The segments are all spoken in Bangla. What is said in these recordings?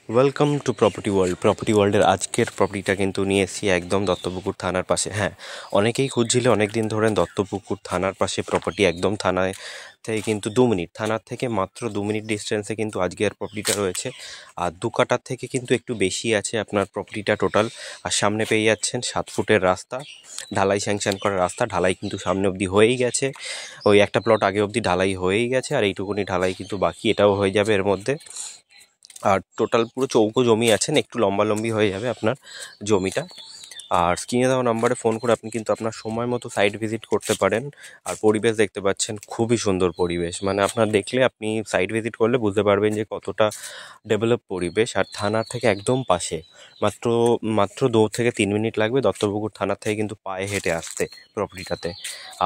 Welcome to property world. Property ওয়ার্ল্ডের আজকের প্রপার্টিটা কিন্তু নিয়ে এসেছি একদম দত্তপুকুর থানার পাশে। হ্যাঁ, অনেকেই খুঁজছিল অনেক দিন ধরে দত্তপুকুর থানার পাশে প্রপার্টি, একদম থানায় থেকে কিন্তু 2 মিনিট, থানার থেকে মাত্র 2 মিনিট ডিস্টেন্সে কিন্তু আজকের প্রপার্টিটা রয়েছে। আর 2 কাটার থেকে কিন্তু একটু বেশি আছে আপনার প্রপার্টিটা টোটাল। আর সামনে পেয়ে যাচ্ছেন 7 ফুটের রাস্তা, ঢালাই স্যাংশন করা রাস্তা। ঢালাই কিন্তু সামনে অবধি হয়েই গেছে, ওই একটা প্লট আগে অবধি ঢালাই হয়েই গেছে, আর এইটুকুনি ঢালাই কিন্তু বাকি, এটাও হয়ে যাবে এর মধ্যে। আর টোটাল পুরো চৌকো জমি আছেন, একটু লম্বালম্বি হয়ে যাবে আপনার জমিটা। আর স্ক্রিনে দেওয়া নাম্বারে ফোন করে আপনি কিন্তু আপনার সময় মতো সাইট ভিজিট করতে পারেন। আর পরিবেশ দেখতে পাচ্ছেন, খুবই সুন্দর পরিবেশ, মানে আপনার দেখলে আপনি সাইট ভিজিট করলে বুঝতে পারবেন যে কতটা ডেভেলপ পরিবেশ। আর থানার থেকে একদম পাশে, মাত্র মাত্র 2 থেকে 3 মিনিট লাগবে দত্তপুকুর থানার থেকে কিন্তু পায়ে হেঁটে আসতে প্রপার্টিটাতে।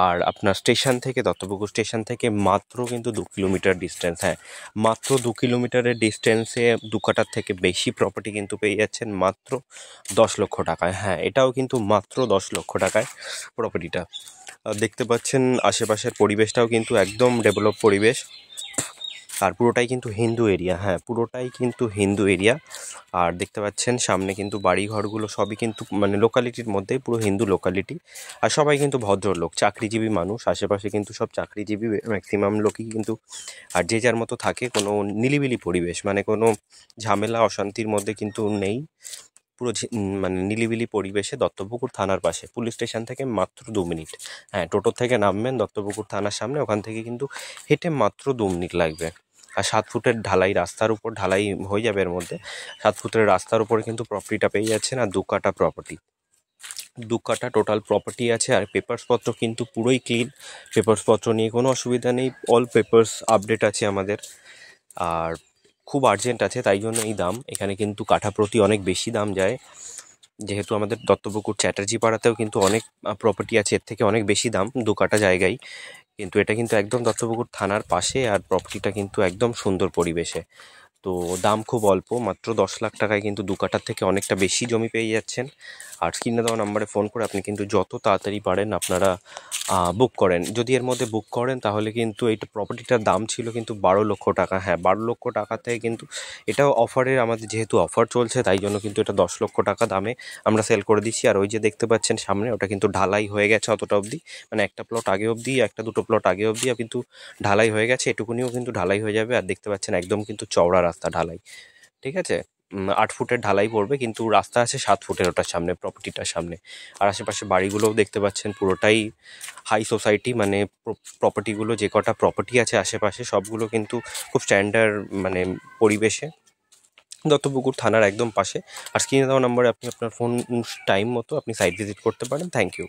আর আপনার স্টেশন থেকে, দত্তপুকুর স্টেশন থেকে মাত্র কিন্তু 2 কিলোমিটার ডিস্টেন্স। হ্যাঁ, মাত্র 2 কিলোমিটারের ডিস্টেন্সে 2 কাটার থেকে বেশি প্রপার্টি কিন্তু পেয়ে যাচ্ছেন মাত্র 10 লক্ষ টাকায়। হ্যাঁ, এটাও কিন্তু মাত্র 10 লক্ষ টাকায় প্রপার্টিটা। দেখতে পাচ্ছেন আশেপাশের পরিবেশটাও কিন্তু একদম ডেভেলপ পরিবেশ। আর পুরোটাই কিন্তু হিন্দু এরিয়া। হ্যাঁ, পুরোটাই কিন্তু হিন্দু এরিয়া। আর দেখতে পাচ্ছেন সামনে কিন্তু বাড়ি ঘরগুলো সবই কিন্তু মানে লোকালিটির মধ্যেই, পুরো হিন্দু লোকালিটি। আর সবাই কিন্তু ভদ্রলোক, চাকরিজীবী মানুষ। আশেপাশে কিন্তু সব চাকরিজীবী ম্যাক্সিমাম লোকই কিন্তু। আর যে যার মতো থাকে, কোনো নিলিবিলি পরিবেশ, মানে কোনো ঝামেলা অশান্তির মধ্যে কিন্তু নেই। পুরো মানে নিলিবিলি পরিবেশে, দত্তপুকুর থানার পাশে, পুলিশ স্টেশন থেকে মাত্র 2 মিনিট। হ্যাঁ, টোটো থেকে নামবেন দত্তপুকুর থানার সামনে, ওখান থেকে কিন্তু হেঁটে মাত্র 2 মিনিট লাগবে। আর 7 ফুটের ঢালাই রাস্তার উপর ঢালাই হয়ে যাবে এর মধ্যে। 7 ফুটের রাস্তার উপরে কিন্তু প্রপার্টিটা পেয়ে যাচ্ছেন। আর 2 কাটা প্রপার্টি, 2 কাটা টোটাল প্রপার্টি আছে। আর পেপারসপত্র কিন্তু পুরোই ক্লিন, পেপারসপত্র নিয়ে কোনো অসুবিধা নেই, অল পেপারস আপডেট আছে আমাদের। আর খুব আর্জেন্ট আছে, তাই জন্য এই দাম। এখানে কিন্তু কাঠা প্রতি অনেক বেশি দাম যায়, যেহেতু আমাদের দত্তপুকুর চ্যাটার্জি পাড়াতেও কিন্তু অনেক প্রপার্টি আছে এর থেকে অনেক বেশি দাম 2 কাটা জায়গায়। কিন্তু এটা কিন্তু একদম দত্তপুকুর থানার পাশে, আর প্রপার্টিটা কিন্তু একদম সুন্দর পরিবেশে। তো দাম খুব অল্প, মাত্র 10 লাখ টাকায় কিন্তু 2 কাটার থেকে অনেকটা বেশি জমি পেয়ে যাচ্ছেন। আর স্ক্রিনে দেওয়া নাম্বারে ফোন করে আপনি কিন্তু যত তাড়াতাড়ি পারেন আপনারা বুক করেন। যদি এর মধ্যে বুক করেন তাহলে কিন্তু এইটা প্রপার্টিটার দাম ছিল কিন্তু 12 লক্ষ টাকা। হ্যাঁ, 12 লক্ষ টাকা থেকে কিন্তু এটাও অফারের, আমাদের যেহেতু অফার চলছে তাই জন্য কিন্তু এটা 10 লক্ষ টাকা দামে আমরা সেল করে দিচ্ছি। আর ওই যে দেখতে পাচ্ছেন সামনে, ওটা কিন্তু ঢালাই হয়ে গেছে অতটা অবধি, মানে একটা প্লট আগে অবধি, একটা দুটো প্লট আগে অবধি কিন্তু ঢালাই হয়ে গেছে, এটুকুনিও কিন্তু ঢালাই হয়ে যাবে। আর দেখতে পাচ্ছেন একদম কিন্তু চওড়া রাস্তা ঢালাই, ঠিক আছে। 8 ফুটের ঢালাই পড়বে, কিন্তু রাস্তা আছে 7 ফুটের ওটার সামনে, প্রপার্টিটার সামনে। আর আশেপাশে বাড়িগুলোও দেখতে পাচ্ছেন পুরোটাই হাই সোসাইটি, মানে প্রপার্টিগুলো, যে কটা প্রপার্টি আছে আশেপাশে সবগুলো কিন্তু খুব স্ট্যান্ডার্ড মানে পরিবেশে, দত্তপুকুর থানার একদম পাশে। আর স্ক্রিনে দেওয়া নম্বরে আপনি আপনার ফোন টাইম মতো আপনি সাইট ভিজিট করতে পারেন। Thank you.